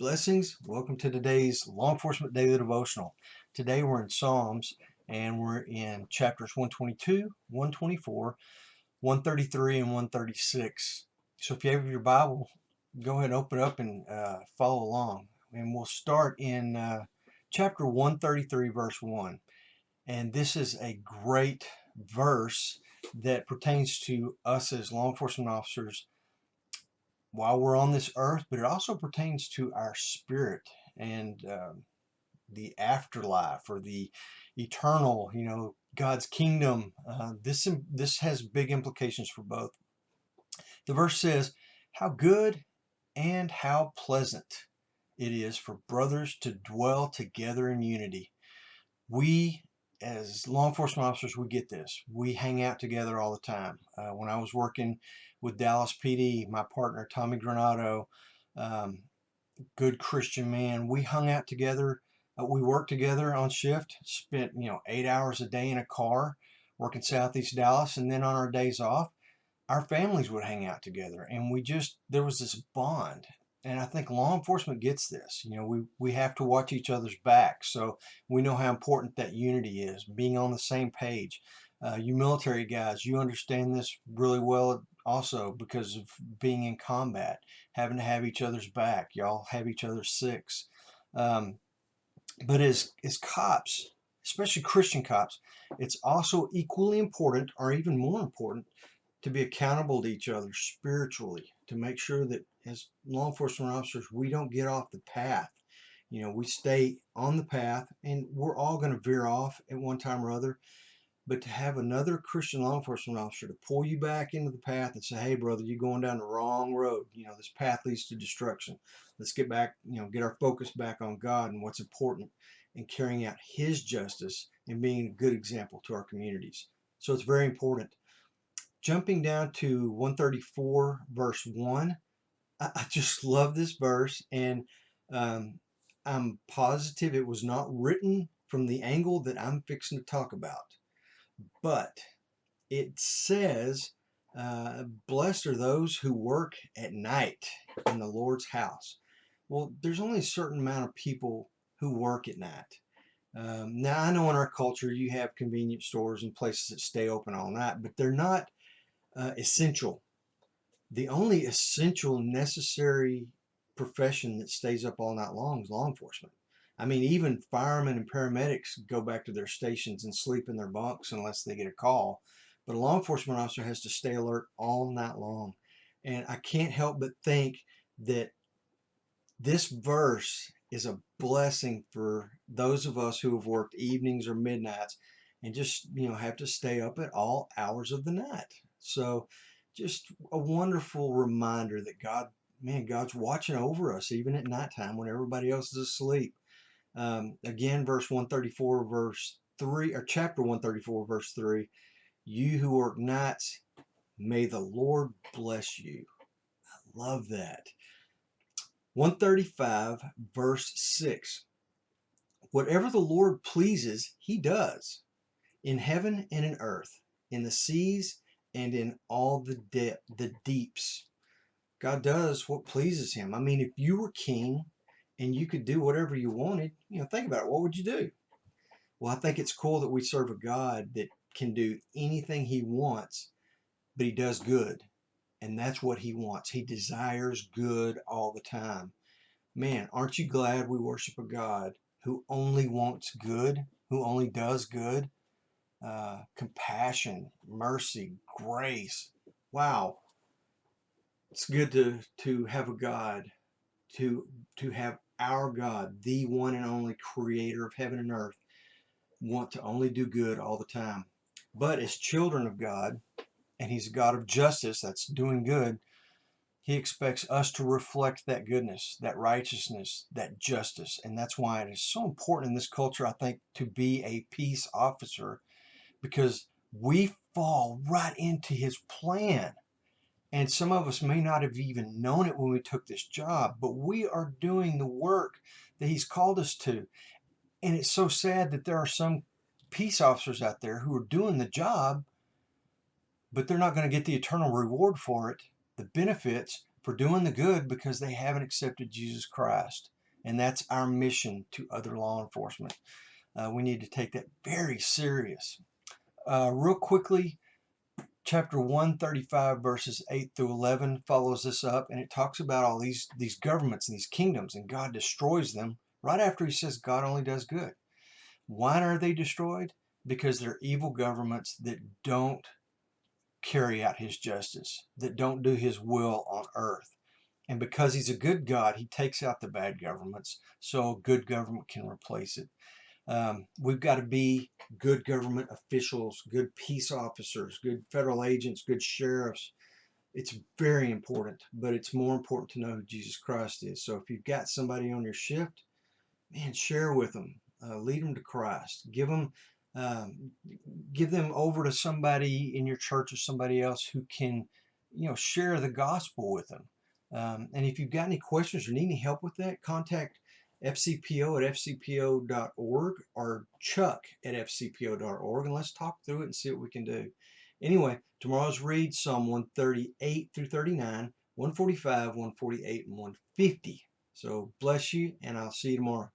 Blessings. Welcome to today's Law Enforcement Daily Devotional. Today we're in Psalms and we're in chapters 122, 124, 133, and 136. So if you have your Bible, go ahead and open it up and follow along. And we'll start in chapter 133, verse 1. And this is a great verse that pertains to us as law enforcement officers while we're on this earth, but it also pertains to our spirit and the afterlife or the eternal, God's kingdom. This has big implications for both. The verse says, "How good and how pleasant it is for brothers to dwell together in unity." We, as law enforcement officers, we get this. We hang out together all the time. When I was working with Dallas PD, my partner Tommy Granado, um, good Christian man, we hung out together. We worked together on shift. Spent 8 hours a day in a car working Southeast Dallas, and then on our days off, our families would hang out together, and there was this bond. And I think law enforcement gets this. We have to watch each other's backs, so we know how important that unity is, being on the same page. You military guys, you understand this really well also because of being in combat, having to have each other's back. Y'all have each other's six. Um, but as cops, especially Christian cops, it's also equally important, or even more important, to be accountable to each other spiritually, to make sure that as law enforcement officers, we don't get off the path. We stay on the path, and we're all going to veer off at one time or other. But to have another Christian law enforcement officer to pull you back into the path and say, "Hey, brother, you're going down the wrong road. This path leads to destruction. Let's get back, get our focus back on God and what's important and carrying out His justice and being a good example to our communities." So it's very important. Jumping down to 134, verse 1, I just love this verse, and um, I'm positive it was not written from the angle that I'm fixing to talk about. But it says, "Blessed are those who work at night in the Lord's house." Well, there's only a certain amount of people who work at night. Now, I know in our culture you have convenience stores and places that stay open all night, but they're not essential. The only essential, necessary profession that stays up all night long is law enforcement. I mean, even firemen and paramedics go back to their stations and sleep in their bunks unless they get a call. But a law enforcement officer has to stay alert all night long. And I can't help but think that this verse is a blessing for those of us who have worked evenings or midnights and just, have to stay up at all hours of the night. So just a wonderful reminder that God's watching over us even at nighttime when everybody else is asleep. Again, verse 134, verse 3, or chapter 134, verse 3, "You who work nights, may the Lord bless you." I love that. 135, verse 6, "Whatever the Lord pleases, He does, in heaven and in earth, in the seas and in all the deeps." God does what pleases Him. I mean, if you were king and you could do whatever you wanted, think about it. What would you do? Well, I think it's cool that we serve a God that can do anything He wants, but He does good. And that's what He wants. He desires good all the time. Man, aren't you glad we worship a God who only wants good, who only does good? Compassion, mercy, grace. Wow, it's good to have a God, to have our God, the one and only creator of heaven and earth, want to only do good all the time. But as children of God, and He's a God of justice, that's doing good, He expects us to reflect that goodness, that righteousness, that justice. And that's why it is so important in this culture, I think, to be a peace officer, because we fall right into His plan. And some of us may not have even known it when we took this job, but we are doing the work that He's called us to. And it's so sad that there are some peace officers out there who are doing the job, but they're not going to get the eternal reward for it, the benefits, for doing the good because they haven't accepted Jesus Christ. And that's our mission to other law enforcement. We need to take that very serious. Real quickly, chapter 135 verses 8 through 11 follows this up, and it talks about all these governments and these kingdoms, and God destroys them right after he says God only does good. Why are they destroyed? Because they're evil governments that don't carry out his justice, that don't do his will on earth. And because he's a good God, he takes out the bad governments so a good government can replace it. We've got to be good government officials, good peace officers, good federal agents, good sheriffs. It's very important, but it's more important to know who Jesus Christ is. So if you've got somebody on your shift, man, share with them, lead them to Christ, um, give them over to somebody in your church or somebody else who can, share the gospel with them. And if you've got any questions or need any help with that, contact FCPO at FCPO.org or Chuck at FCPO.org, and let's talk through it and see what we can do. Anyway, tomorrow's read Psalm 138 through 39, 145, 148, and 150. So bless you, and I'll see you tomorrow.